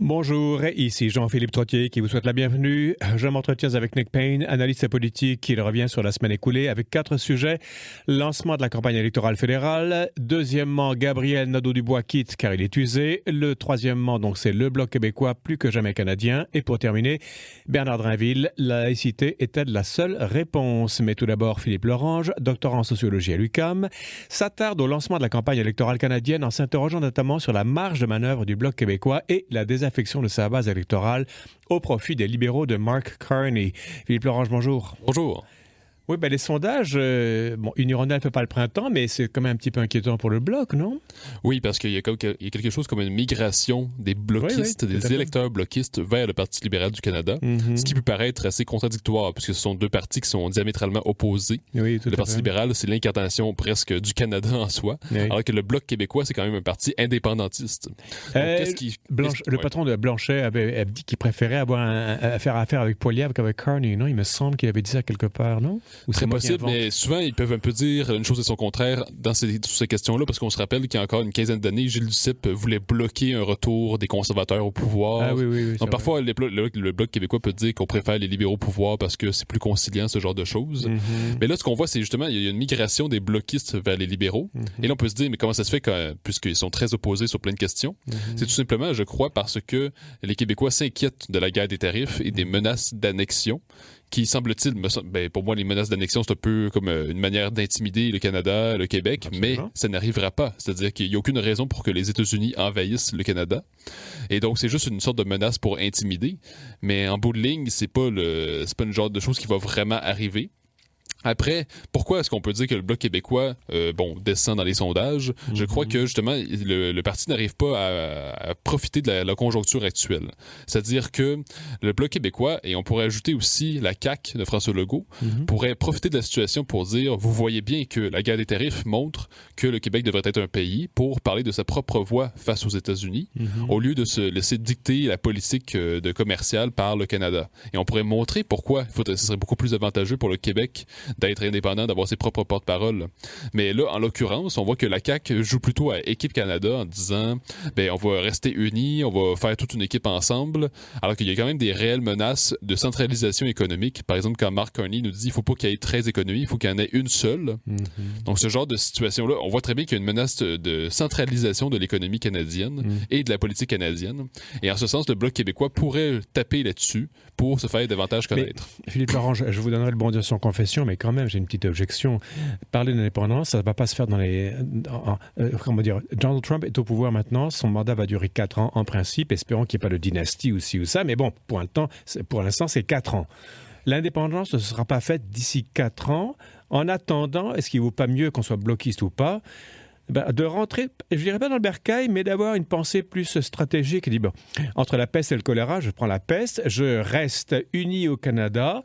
Bonjour, ici Jean-Philippe Trottier qui vous souhaite la bienvenue. Je m'entretiens avec Nick Payne, analyste politique. Il revient sur la semaine écoulée avec 4 sujets. Lancement de la campagne électorale fédérale. Deuxièmement, Gabriel Nadeau-Dubois quitte car il est usé. Le troisièmement, donc, c'est le Bloc québécois plus que jamais canadien. Et pour terminer, Bernard Drinville, la laïcité est-elle la seule réponse? Mais tout d'abord, Philippe Lorange, doctorant en sociologie à l'UQAM, s'attarde au lancement de la campagne électorale canadienne en s'interrogeant notamment sur la marge de manœuvre du Bloc québécois et la désaffection de sa base électorale au profit des libéraux de Mark Carney. Philippe Lorange, bonjour. Bonjour. Oui, les sondages, Unironal ne fait pas le printemps, mais c'est quand même un petit peu inquiétant pour le Bloc, non? Oui, parce qu'il y a quelque chose comme une migration des bloquistes, des électeurs bloquistes vers le Parti libéral du Canada, ce qui peut paraître assez contradictoire, puisque ce sont deux partis qui sont diamétralement opposés. Oui, tout le à Parti fait. libéral, c'est l'incarnation presque du Canada en soi, alors que le Bloc québécois, c'est quand même un parti indépendantiste. Donc, le patron de Blanchet avait dit qu'il préférait faire affaire avec Poilievre qu'avec Carney, non? Il me semble qu'il avait dit ça quelque part, non? Très possible, mais souvent, ils peuvent un peu dire une chose et son contraire sur ces questions-là, parce qu'on se rappelle qu'il y a encore une quinzaine d'années, Gilles Duceppe voulait bloquer un retour des conservateurs au pouvoir. Ah oui. Donc parfois, le Bloc québécois peut dire qu'on préfère les libéraux au pouvoir parce que c'est plus conciliant, ce genre de choses. Mais là, ce qu'on voit, c'est justement, il y a une migration des bloquistes vers les libéraux. Et là, on peut se dire, mais comment ça se fait puisqu'ils sont très opposés sur plein de questions? C'est tout simplement, je crois, parce que les Québécois s'inquiètent de la guerre des tarifs et des menaces d'annexion qui, semble-t-il, pour moi, les menaces d'annexion, c'est un peu comme une manière d'intimider le Canada, le Québec, Absolument. mais ça n'arrivera pas. C'est-à-dire qu'il n'y a aucune raison pour que les États-Unis envahissent le Canada. Et donc, c'est juste une sorte de menace pour intimider. Mais en bout de ligne, c'est pas le genre de chose qui va vraiment arriver. Après, pourquoi est-ce qu'on peut dire que le Bloc québécois descend dans les sondages? Je crois que, justement, le parti n'arrive pas à profiter de la conjoncture actuelle. C'est-à-dire que le Bloc québécois, et on pourrait ajouter aussi la CAQ de François Legault, pourrait profiter de la situation pour dire, vous voyez bien que la guerre des tarifs montre que le Québec devrait être un pays pour parler de sa propre voix face aux États-Unis, au lieu de se laisser dicter la politique de commerciale par le Canada. Et on pourrait montrer pourquoi ce serait beaucoup plus avantageux pour le Québec d'être indépendant, d'avoir ses propres porte-paroles. Mais là, en l'occurrence, on voit que la CAQ joue plutôt à Équipe Canada en disant on va rester unis, on va faire toute une équipe ensemble, alors qu'il y a quand même des réelles menaces de centralisation économique. Par exemple, quand Mark Carney nous dit il faut pas qu'il y ait 13 économies, il faut qu'il y en ait une seule. Donc ce genre de situation-là, on voit très bien qu'il y a une menace de centralisation de l'économie canadienne et de la politique canadienne. Et en ce sens, le Bloc québécois pourrait taper là-dessus pour se faire davantage connaître. Mais, Philippe Lorange, je vous donnerai le bon Dieu sans confession, mais quand même, j'ai une petite objection. Parler d'indépendance, ça ne va pas se faire dans Donald Trump est au pouvoir maintenant, son mandat va durer 4 ans en principe, espérons qu'il n'y ait pas de dynastie ou ci ou ça, mais bon, pour l'instant, c'est 4 ans. L'indépendance ne sera pas faite d'ici 4 ans. En attendant, est-ce qu'il ne vaut pas mieux qu'on soit bloquiste ou pas, de rentrer, je dirais pas dans le bercail, mais d'avoir une pensée plus stratégique. Dit, entre la peste et le choléra, je prends la peste, je reste uni au Canada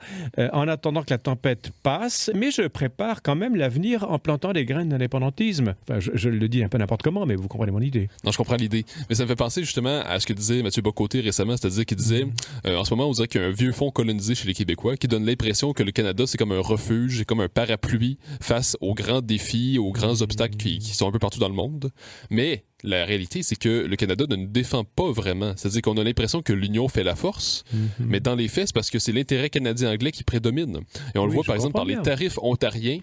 en attendant que la tempête passe, mais je prépare quand même l'avenir en plantant des graines d'indépendantisme. Enfin, je le dis un peu n'importe comment, mais vous comprenez mon idée. Non, je comprends l'idée. Mais ça me fait penser justement à ce que disait Mathieu Bocoté récemment, c'est-à-dire qu'il disait, en ce moment, on dirait qu'il y a un vieux fonds colonisé chez les Québécois qui donne l'impression que le Canada, c'est comme un refuge, comme un parapluie face aux grands défis, aux grands obstacles qui sont un peu partout dans le monde. Mais la réalité, c'est que le Canada ne nous défend pas vraiment. C'est-à-dire qu'on a l'impression que l'union fait la force, mais dans les faits, c'est parce que c'est l'intérêt canadien-anglais qui prédomine. Et on le voit, par exemple, par les tarifs ontariens.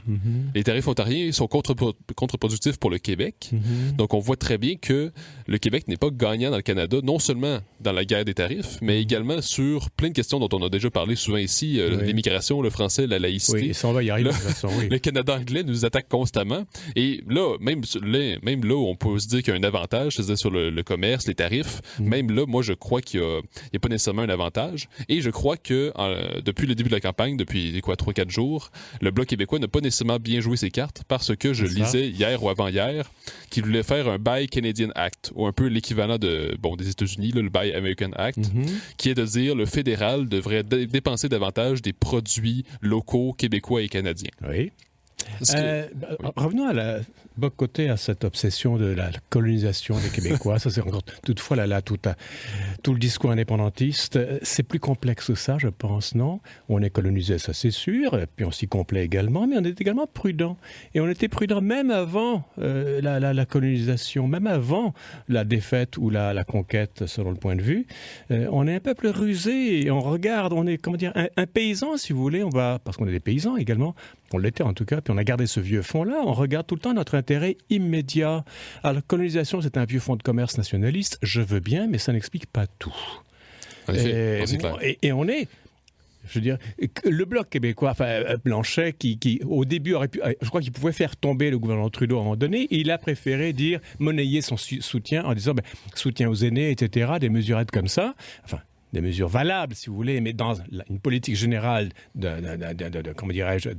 Les tarifs ontariens sont contre-productifs pour le Québec. Donc, on voit très bien que le Québec n'est pas gagnant dans le Canada, non seulement dans la guerre des tarifs, mais également sur plein de questions dont on a déjà parlé souvent ici, l'immigration, le français, la laïcité. Oui, ça, on va y arriver de toute façon, oui. Le Canada anglais nous attaque constamment. Et là, même là où on peut se dire qu'il y a un avantage, c'est-à-dire sur le commerce, les tarifs, même là, moi, je crois qu'il n'y a pas nécessairement un avantage. Et je crois que depuis le début de la campagne, depuis 3-4 jours, le Bloc québécois n'a pas nécessairement bien joué ses cartes parce que je lisais hier ou avant-hier qu'il voulait faire un Buy Canadian Act, ou un peu l'équivalent des États-Unis, là, le Buy American Act, qui est de dire le fédéral devrait dépenser davantage des produits locaux, québécois et canadiens. Oui. Revenons à côté à cette obsession de la colonisation des Québécois. Ça, c'est encore toutefois tout le discours indépendantiste. C'est plus complexe que ça, je pense, non? On est colonisé, ça c'est sûr, et puis on s'y complaît également, mais on est également prudent. Et on était prudent même avant la colonisation, même avant la défaite ou la conquête, selon le point de vue. On est un peuple rusé et on regarde, on est, comment dire, un paysan, si vous voulez, parce qu'on est des paysans également, on l'était en tout cas, puis on a gardé ce vieux fonds-là, on regarde tout le temps notre intérêt immédiat. Alors, la colonisation, c'est un vieux fonds de commerce nationaliste, je veux bien, mais ça n'explique pas tout. En effet, c'est clair. Et on est... Je veux dire, le Bloc québécois, Blanchet, qui au début aurait pu, je crois qu'il pouvait faire tomber le gouvernement Trudeau à un moment donné, il a préféré monnayer son soutien en disant soutien aux aînés, etc., des mesurettes comme ça, enfin, des mesures valables, si vous voulez, mais dans une politique générale comment dirais-je,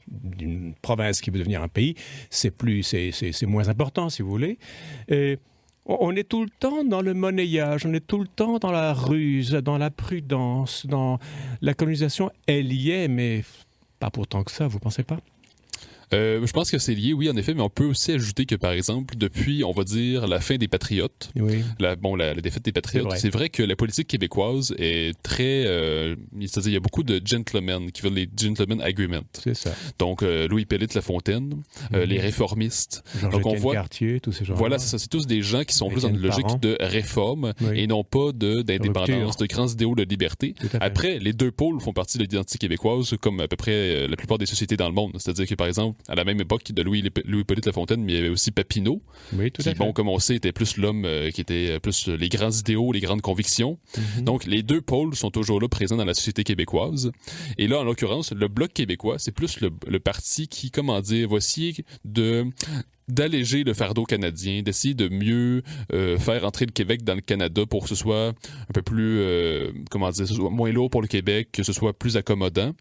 d'une province qui veut devenir un pays, c'est moins important, si vous voulez. Et on est tout le temps dans le monnayage, on est tout le temps dans la ruse, dans la prudence, dans la colonisation, elle y est, mais pas pour tant que ça, vous pensez pas? Je pense que c'est lié, oui, en effet, mais on peut aussi ajouter que, par exemple, depuis, on va dire, la fin des Patriotes, oui. la défaite des Patriotes, c'est vrai que la politique québécoise est très... c'est-à-dire, il y a beaucoup de gentlemen qui veulent les gentlemen agreements. C'est ça. Donc, Louis Hippolyte Lafontaine, les réformistes. Donc, on voit... Cartier, tous ces gens-là. Voilà, c'est ça. C'est tous des gens qui sont plus dans une logique de réforme et non pas d'indépendance, de grands idéaux de liberté. Après, les deux pôles font partie de l'identité québécoise, comme à peu près la plupart des sociétés dans le monde. C'est-à-dire que, par exemple, à la même époque de Louis Hippolyte Lafontaine, mais il y avait aussi Papineau, qui, bon, comme on sait, était plus l'homme qui était plus les grands idéaux, les grandes convictions. Mm-hmm. Donc, les deux pôles sont toujours là, présents dans la société québécoise. Et là, en l'occurrence, le Bloc québécois, c'est plus le parti qui, comment dire, va essayer d'alléger le fardeau canadien, d'essayer de mieux faire entrer le Québec dans le Canada pour que ce soit un peu plus, ce soit moins lourd pour le Québec, que ce soit plus accommodant.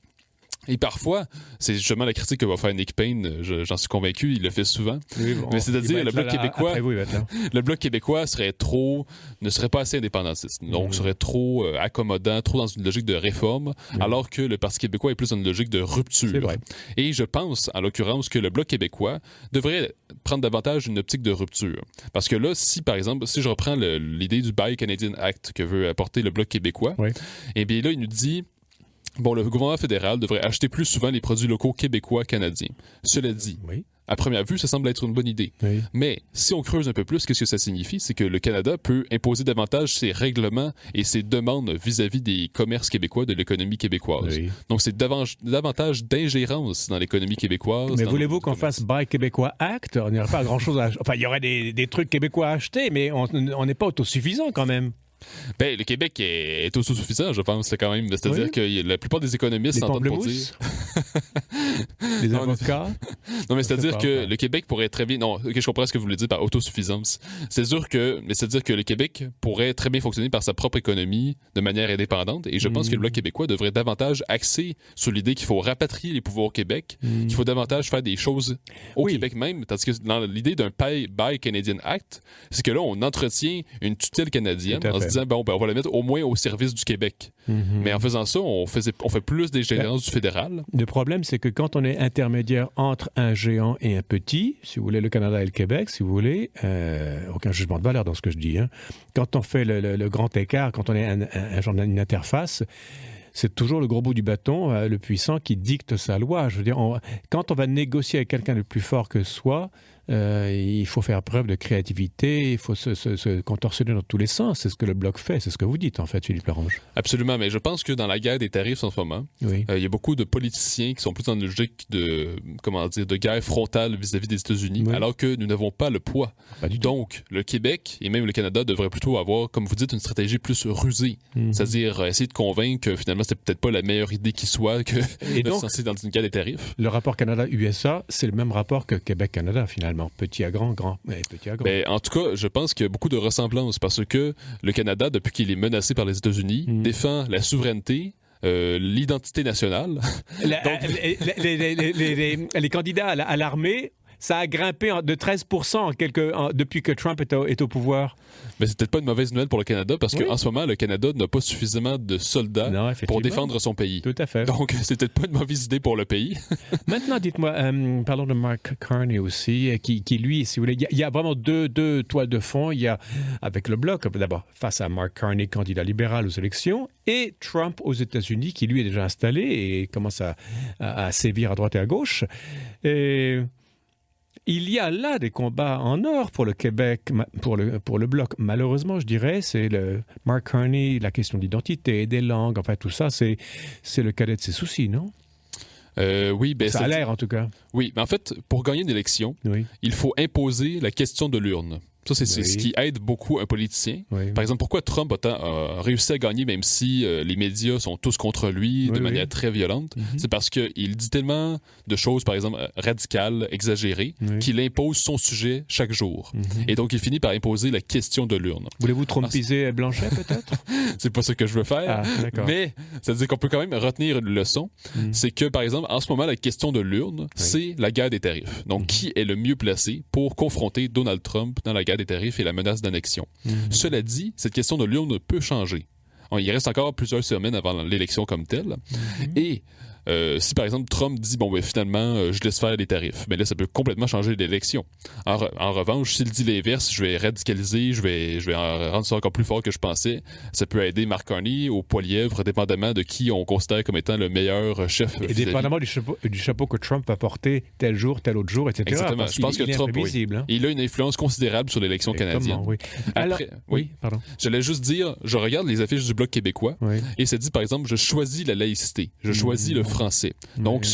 Et parfois, c'est justement la critique que va faire Nick Payne, j'en suis convaincu, il le fait souvent. Oui, bon, mais c'est-à-dire le Bloc québécois, le Bloc québécois ne serait pas assez indépendantiste, donc serait trop accommodant, trop dans une logique de réforme, alors que le Parti québécois est plus dans une logique de rupture. C'est vrai. Et je pense, en l'occurrence, que le Bloc québécois devrait prendre davantage une optique de rupture. Parce que là, par exemple, si je reprends l'idée du Buy Canadian Act que veut apporter le Bloc québécois, et bien là, il nous dit... Bon, le gouvernement fédéral devrait acheter plus souvent les produits locaux québécois canadiens. Cela dit, à première vue, ça semble être une bonne idée. Oui. Mais si on creuse un peu plus, qu'est-ce que ça signifie? C'est que le Canada peut imposer davantage ses règlements et ses demandes vis-à-vis des commerces québécois, de l'économie québécoise. Oui. Donc, c'est davantage d'ingérence dans l'économie québécoise. Mais voulez-vous qu'on fasse Buy Québécois Act? On n'aurait pas grand-chose à... Enfin, il y aurait des trucs québécois à acheter, mais on n'est pas autosuffisant quand même. Ben, le Québec est autosuffisant, je pense, quand même. C'est-à-dire que la plupart des économistes s'entendent pour dire... Les avocats? Non, mais c'est-à-dire que le Québec pourrait très bien... Non, je comprends ce que vous voulez dire par autosuffisance. C'est-à-dire que le Québec pourrait très bien fonctionner par sa propre économie de manière indépendante. Et je pense que le Bloc québécois devrait davantage axer sur l'idée qu'il faut rapatrier les pouvoirs au Québec, qu'il faut davantage faire des choses au Québec même. Tandis que dans l'idée d'un Buy Canadian Act, c'est que là, on entretient une tutelle canadienne en se disant, on va la mettre au moins au service du Québec. Mais en faisant ça, on fait plus d'ingérence du fédéral. Le problème, c'est que quand on est intermédiaire entre un géant et un petit, si vous voulez, le Canada et le Québec, si vous voulez, aucun jugement de valeur dans ce que je dis, hein. Quand on fait le grand écart, quand on est un genre d'une interface, c'est toujours le gros bout du bâton, le puissant, qui dicte sa loi. Je veux dire, quand on va négocier avec quelqu'un de plus fort que soi, il faut faire preuve de créativité, il faut se contorsionner dans tous les sens. C'est ce que le Bloc fait, c'est ce que vous dites en fait, Philippe Larange. Absolument, mais je pense que dans la guerre des tarifs en ce moment, il y a beaucoup de politiciens qui sont plus dans une logique de guerre frontale vis-à-vis des États-Unis, alors que nous n'avons pas le poids. Donc, le Québec et même le Canada devraient plutôt avoir, comme vous dites, une stratégie plus rusée. C'est-à-dire essayer de convaincre que finalement, c'était peut-être pas la meilleure idée qui soit que de se lancer dans une guerre des tarifs. Le rapport Canada-USA, c'est le même rapport que Québec-Canada, finalement. Petit à grand, petit à grand. Ben, en tout cas, je pense qu'il y a beaucoup de ressemblances parce que le Canada, depuis qu'il est menacé par les États-Unis, défend la souveraineté, l'identité nationale. Les candidats à l'armée ça a grimpé de 13% depuis que Trump est au pouvoir. Mais c'est peut-être pas une mauvaise nouvelle pour le Canada parce qu'en ce moment, le Canada n'a pas suffisamment de soldats pour défendre son pays. Tout à fait. Donc, c'est peut-être pas une mauvaise idée pour le pays. Maintenant, dites-moi, parlons de Mark Carney aussi, qui lui, si vous voulez, il y a vraiment deux toiles de fond. Il y a, avec le Bloc, d'abord, face à Mark Carney, candidat libéral aux élections, et Trump aux États-Unis, qui lui est déjà installé et commence à sévir à droite et à gauche. Et il y a là des combats en or pour le Québec, pour le Bloc. Malheureusement, je dirais, c'est le Mark Carney, la question d'identité, des langues, enfin tout ça, c'est le cadet de ses soucis, non? Oui, ben ça a l'air en tout cas. Oui, mais en fait, pour gagner une élection, il faut imposer la question de l'urne. Ça, c'est ce qui aide beaucoup un politicien. Par exemple, pourquoi Trump a réussi à gagner même si les médias sont tous contre lui de manière très violente? C'est parce qu'il dit tellement de choses, par exemple, radicales, exagérées, qu'il impose son sujet chaque jour. Et donc, il finit par imposer la question de l'urne. Voulez-vous trompiser Blanchet, peut-être? C'est pas ce que je veux faire. Mais ça veut dire qu'on peut quand même retenir une leçon. C'est que, par exemple, en ce moment, la question de l'urne, c'est la guerre des tarifs. Donc, qui est le mieux placé pour confronter Donald Trump dans la guerre des tarifs et la menace d'annexion. Cela dit, cette question de l'urne peut changer. Il reste encore plusieurs semaines avant l'élection comme telle. Et si, par exemple, Trump dit, bon, ben, finalement, je laisse faire les tarifs, mais là, ça peut complètement changer l'élection. En revanche, s'il dit l'inverse, je vais radicaliser, je vais rendre ça encore plus fort que je pensais, ça peut aider Mark Carney au Poilièvre, dépendamment de qui on considère comme étant le meilleur chef. Et dépendamment du chapeau que Trump va porter tel jour, tel autre jour, etc. Exactement. Je pense que Trump, il a une influence considérable sur l'élection canadienne. Après, pardon. J'allais juste dire, je regarde les affiches du Bloc québécois et ça dit, par exemple, je choisis la laïcité, je choisis le français. Donc,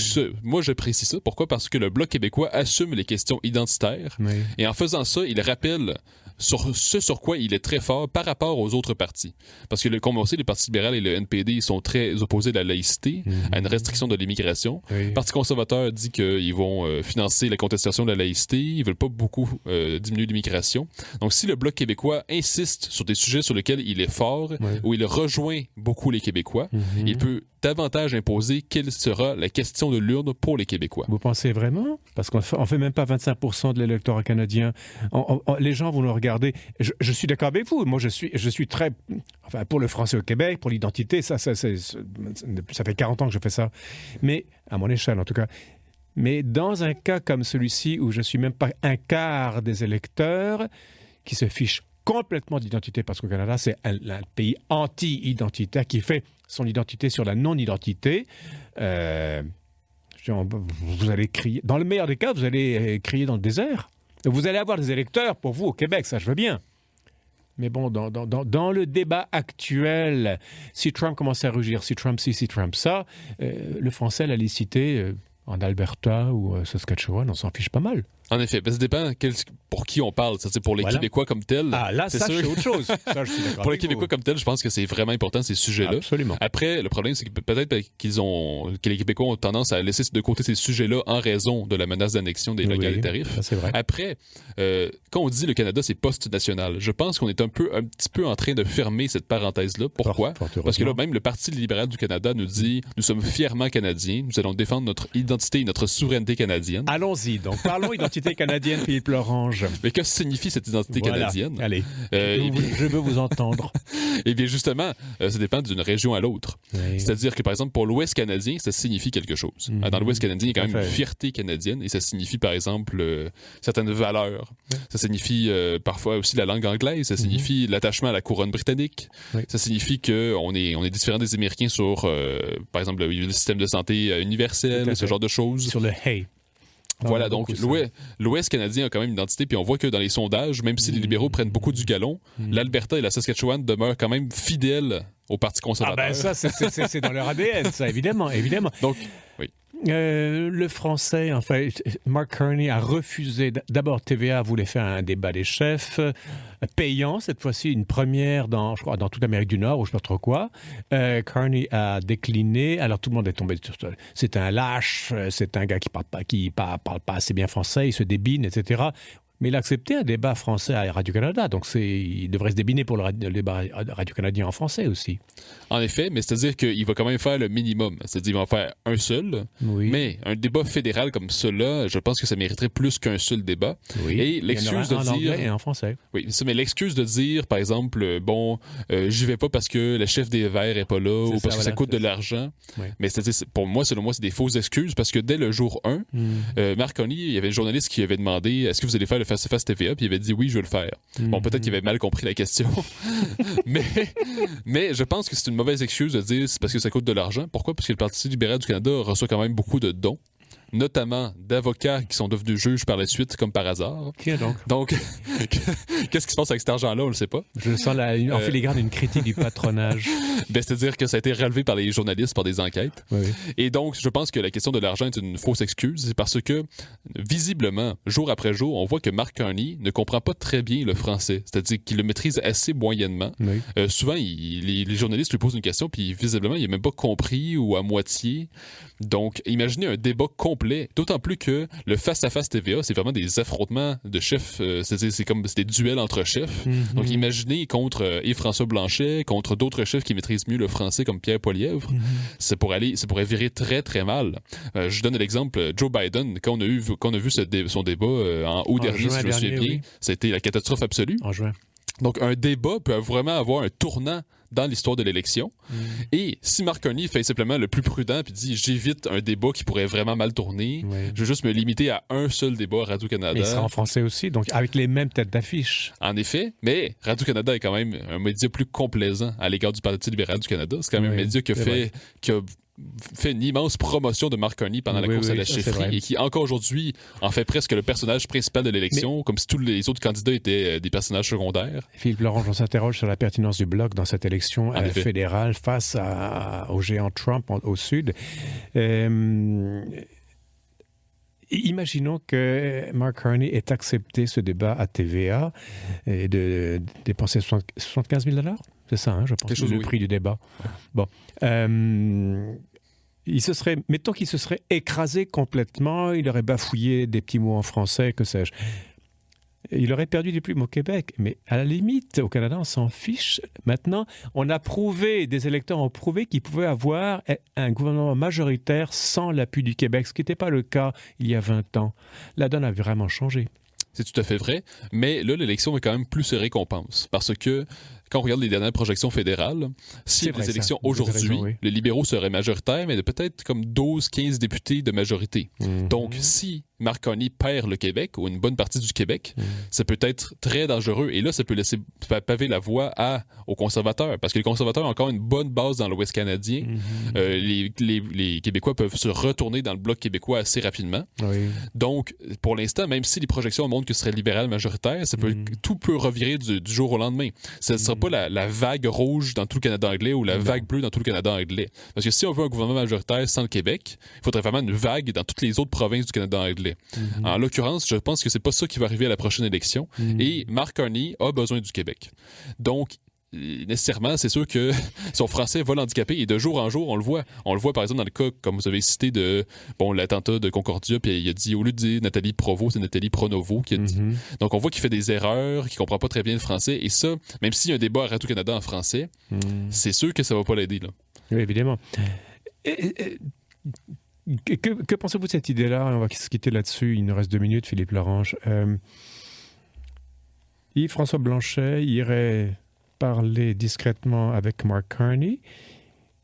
moi, j'apprécie ça. Pourquoi? Parce que le Bloc québécois assume les questions identitaires et en faisant ça, il rappelle sur quoi il est très fort par rapport aux autres partis. Parce que, comme on sait, les partis libéraux et le NPD sont très opposés à la laïcité, à une restriction de l'immigration. Le Parti conservateur dit qu'ils vont financer la contestation de la laïcité, ils veulent pas beaucoup diminuer l'immigration. Donc, si le Bloc québécois insiste sur des sujets sur lesquels il est fort, où il rejoint beaucoup les Québécois, il peut davantage imposer quelle sera la question de l'urne pour les Québécois. Vous pensez vraiment? Parce qu'on ne fait même pas 25% de l'électorat canadien. Les gens vont nous regarder. Je suis d'accord avec vous. Moi, je suis très... Enfin, pour le français au Québec, pour l'identité, ça fait 40 ans que je fais ça. Mais, à mon échelle en tout cas. Mais dans un cas comme celui-ci, où je ne suis même pas un quart des électeurs qui se fichent complètement d'identité, parce qu'au Canada, c'est un pays anti-identitaire qui fait son identité sur la non-identité. Vous allez crier. Dans le meilleur des cas, vous allez crier dans le désert. Vous allez avoir des électeurs pour vous au Québec, ça je veux bien. Mais bon, dans le débat actuel, si Trump commence à rugir, si Trump ci, si Trump ça, le français, la laïcité, en Alberta ou Saskatchewan, on s'en fiche pas mal. En effet, ça dépend pour qui on parle. C'est pour les Québécois comme tels. Ah, là, c'est autre chose. Ça, je suis d'accord. Pour les Québécois comme tels, je pense que c'est vraiment important, ces sujets-là. Absolument. Après, le problème, c'est que peut-être que les Québécois ont tendance à laisser de côté ces sujets-là en raison de la menace d'annexion des guerres des tarifs. Ça, c'est vrai. Après, quand on dit le Canada, c'est post-national, je pense qu'on est un petit peu en train de fermer cette parenthèse-là. Pourquoi? Parce que là, même le Parti libéral du Canada nous dit « Nous sommes fièrement Canadiens, nous allons défendre notre identité et notre souveraineté canadienne. » Allons-y, donc parlons identité canadienne, Philippe Lorange. Mais que signifie cette identité canadienne? Allez, je veux vous entendre. Eh bien, justement, ça dépend d'une région à l'autre. C'est-à-dire que, par exemple, pour l'Ouest canadien, ça signifie quelque chose. Dans l'Ouest canadien, il y a quand même une fierté canadienne et ça signifie, par exemple, certaines valeurs. Ça signifie parfois aussi la langue anglaise. Ça signifie l'attachement à la couronne britannique. Ça signifie qu'on est différent des Américains sur, par exemple, le système de santé universel, ce genre de choses. Sur le « hey ». Voilà, donc l'Ouest canadien a quand même une identité, puis on voit que dans les sondages, même si les libéraux prennent beaucoup du galon, l'Alberta et la Saskatchewan demeurent quand même fidèles au Parti conservateur. Ah ben ça, c'est dans leur ADN, ça, évidemment. Donc, oui. Le français, enfin, Mark Carney a refusé. D'abord, TVA voulait faire un débat des chefs payant, cette fois-ci, une première je crois, dans toute l'Amérique du Nord, ou je ne sais pas trop quoi. Carney a décliné. Alors, tout le monde est tombé sur ça. C'est un lâche, c'est un gars qui parle pas assez bien français, il se débine, etc. Mais il a accepté un débat français à Radio-Canada, donc il devrait se débiner pour le débat radio-canadien en français aussi. En effet, mais c'est-à-dire qu'il va quand même faire le minimum. C'est-à-dire qu'il va en faire un seul, mais un débat fédéral comme cela, je pense que ça mériterait plus qu'un seul débat. Oui. Et l'excuse de en dire... anglais et en français. Oui, mais l'excuse de dire, par exemple, j'y vais pas parce que le chef des Verts est pas là ou parce que ça coûte de l'argent. Oui. Mais c'est-à-dire, pour moi, selon moi, c'est des fausses excuses parce que dès le jour 1, Marconi, il y avait un journaliste qui avait demandé est-ce que vous allez faire le Face-à-Face TVA, puis il avait dit oui, je veux le faire. Bon, peut-être qu'il avait mal compris la question, mais je pense que c'est une mauvaise excuse de dire c'est parce que ça coûte de l'argent. Pourquoi? Parce que le Parti libéral du Canada reçoit quand même beaucoup de dons, notamment d'avocats qui sont devenus juges par la suite, comme par hasard. Tiens donc. Donc, qu'est-ce qui se passe avec cet argent-là? On le sait pas. Je sens en filigrane une critique du patronage. C'est-à-dire que ça a été relevé par les journalistes, par des enquêtes. Oui. Et donc, je pense que la question de l'argent est une fausse excuse. C'est parce que, visiblement, jour après jour, on voit que Mark Carney ne comprend pas très bien le français. C'est-à-dire qu'il le maîtrise assez moyennement. Oui. Souvent, les journalistes lui posent une question, puis visiblement, il n'a même pas compris ou à moitié. Donc, imaginez un débat complet, d'autant plus que le face-à-face TVA, c'est vraiment des affrontements de chefs, c'est-à-dire c'est des duels entre chefs. Mm-hmm. Donc, imaginez contre Yves-François Blanchet, contre d'autres chefs qui maîtrisent mieux le français comme Pierre Poilievre, ça pourrait virer très, très mal. Je donne l'exemple, Joe Biden, quand on a vu son débat en août dernier, si je me souviens bien, ça a été la catastrophe absolue. En juin. Donc, un débat peut vraiment avoir un tournant dans l'histoire de l'élection. Et si Mark Carney fait simplement le plus prudent puis dit j'évite un débat qui pourrait vraiment mal tourner, je vais juste me limiter à un seul débat à Radio-Canada. Mais il sera en français aussi, donc avec les mêmes têtes d'affiche. En effet, mais Radio-Canada est quand même un média plus complaisant à l'égard du Parti libéral du Canada. C'est quand même un média qui a fait une immense promotion de Mark Carney pendant la course à la chefferie et qui, encore aujourd'hui, en fait presque le personnage principal de l'élection, comme si tous les autres candidats étaient des personnages secondaires. Philippe Lorange, on s'interroge sur la pertinence du Bloc dans cette élection fédérale face au géant Trump au sud. Imaginons que Mark Carney ait accepté ce débat à TVA et de dépenser 75 000 $. C'est ça, je pense, le prix du débat. Bon. Mettons qu'il se serait écrasé complètement, il aurait bafouillé des petits mots en français, que sais-je. Il aurait perdu des plumes au Québec, mais à la limite, au Canada, on s'en fiche. Maintenant, des électeurs ont prouvé qu'ils pouvaient avoir un gouvernement majoritaire sans l'appui du Québec, ce qui n'était pas le cas il y a 20 ans. La donne a vraiment changé. C'est tout à fait vrai, mais là, l'élection est quand même plus se récompense, parce que quand on regarde les dernières projections fédérales, s'il y a des élections aujourd'hui, les libéraux seraient majoritaires, mais de peut-être comme 12-15 députés de majorité. Donc, si Mark Carney perd le Québec, ou une bonne partie du Québec, ça peut être très dangereux. Et là, ça peut laisser paver la voie aux conservateurs, parce que les conservateurs ont encore une bonne base dans l'Ouest canadien. Les Québécois peuvent se retourner dans le Bloc québécois assez rapidement. Donc, pour l'instant, même si les projections montrent que ce serait libéral majoritaire, tout peut revirer du jour au lendemain. Ça ne sera pas la vague rouge dans tout le Canada anglais ou la vague bleue dans tout le Canada anglais. Parce que si on veut un gouvernement majoritaire sans le Québec, il faudrait vraiment une vague dans toutes les autres provinces du Canada anglais. En l'occurrence, je pense que c'est pas ça qui va arriver à la prochaine élection. Et Mark Carney a besoin du Québec. Donc, nécessairement, c'est sûr que son français va l'handicaper et de jour en jour, on le voit. On le voit, par exemple, dans le cas, comme vous avez cité, de l'attentat de Concordia, puis il a dit, au lieu de dire Nathalie Provost, c'est Nathalie Pronovo qui a dit. Donc, on voit qu'il fait des erreurs, qu'il comprend pas très bien le français. Et ça, même s'il y a un débat à Radio-Canada en français, c'est sûr que ça va pas l'aider, là. Oui, évidemment. Que pensez-vous de cette idée-là? On va se quitter là-dessus. Il nous reste 2 minutes, Philippe Lorange. Yves-François Blanchet irait parler discrètement avec Mark Carney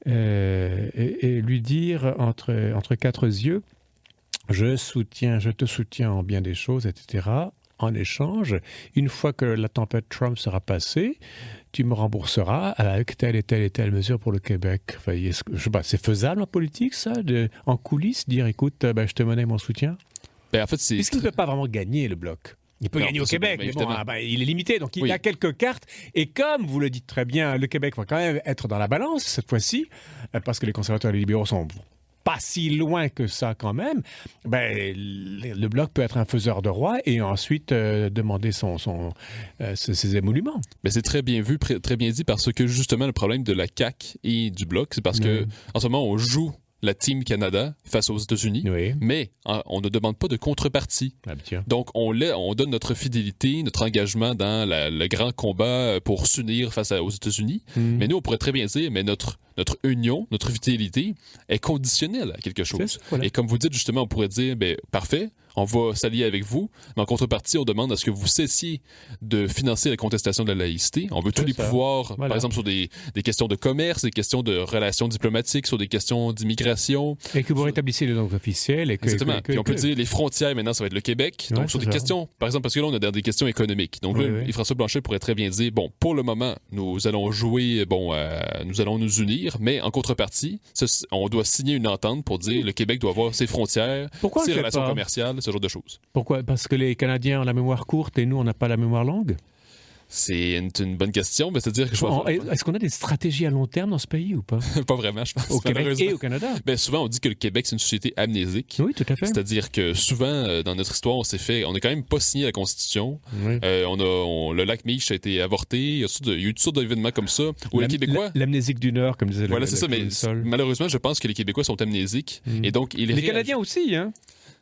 et lui dire entre quatre yeux je te soutiens en bien des choses, etc. En échange, une fois que la tempête Trump sera passée, tu me rembourseras avec telle et telle et telle mesure pour le Québec. Enfin, je sais pas, c'est faisable en politique, ça, en coulisses, dire écoute, je te monnaie mon soutien? En fait, puisqu'il ne peut pas vraiment gagner le Bloc. Il peut gagner au Québec, mais bon, il est limité, donc il a quelques cartes. Et comme vous le dites très bien, le Québec va quand même être dans la balance cette fois-ci, parce que les conservateurs et les libéraux sont pas si loin que ça quand même. Le Bloc peut être un faiseur de roi et ensuite demander ses émoluments. Mais c'est très bien vu, très bien dit, parce que justement le problème de la CAQ et du Bloc, c'est parce que en ce moment on joue la Team Canada face aux États-Unis, Oui. mais on ne demande pas de contrepartie. Ah, tiens. Donc, on donne notre fidélité, notre engagement dans le grand combat pour s'unir face aux États-Unis. Mais nous, on pourrait très bien dire, mais notre union, notre fidélité est conditionnelle à quelque chose. Ça, voilà. Et comme vous dites, justement, on pourrait dire, ben, parfait, on va s'allier avec vous, mais en contrepartie, on demande à ce que vous cessiez de financer la contestation de la laïcité. On veut tous les pouvoirs, Voilà. par exemple, sur des questions de commerce, des questions de relations diplomatiques, sur des questions d'immigration. Et que vous rétablissez les langues officielles. Et que, Exactement. Puis on peut dire les frontières, maintenant, ça va être le Québec. Donc, Ouais, sur c'est des ça. questions, par exemple, parce que là, on est dans des questions économiques. Donc, là, François Blanchet pourrait très bien dire, bon, pour le moment, nous allons jouer, nous allons nous unir, mais en contrepartie, on doit signer une entente pour dire le Québec doit avoir ses frontières, Pourquoi on ses le fait relations pas? commerciales, ce genre de choses. Pourquoi? Parce que les Canadiens ont la mémoire courte et nous, on n'a pas la mémoire longue? C'est une bonne question, mais c'est-à-dire que je vois Est-ce qu'on a des stratégies à long terme dans ce pays ou pas? pas vraiment, je pense. Au Québec malheureusement. et au Canada? Ben, souvent, on dit que le Québec, c'est une société amnésique. Oui, tout à fait. C'est-à-dire que souvent, dans notre histoire, on n'a quand même pas signé la Constitution. Oui. Le lac Meech a été avorté. Il y a eu toutes sortes d'événements comme ça. Où les Québécois. L'amnésique du Nord, comme disait Voilà, le c'est ça. Mais sol. malheureusement, je pense que les Québécois sont amnésiques. Et donc, Les Canadiens aussi, hein?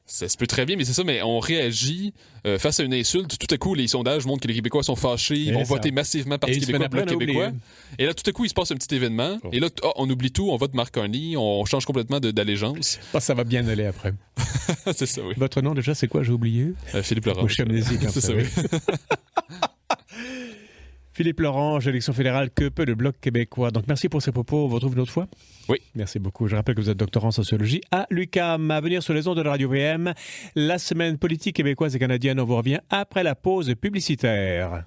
Ça se peut très bien, mais c'est ça, mais on réagit face à une insulte. Tout à coup, les sondages montrent que les Québécois sont fâchés, ils vont voter massivement Parti québécois, Bloc québécois. Et là, tout à coup, il se passe un petit événement. Et là, on oublie tout, on vote Marc Carney, on change complètement d'allégeance. Ça va bien aller après. C'est ça, oui. Votre nom, déjà, c'est quoi? J'ai oublié. Philippe Laurent. Je suis amnésique, hein, c'est ça, oui. Philippe Lorange, élection fédérale, que peu de Bloc québécois. Donc, merci pour ces propos. On vous retrouve une autre fois? Oui. Merci beaucoup. Je rappelle que vous êtes doctorant en sociologie à l'UQAM. À venir sur les ondes de Radio VM, la semaine politique québécoise et canadienne. On vous revient après la pause publicitaire.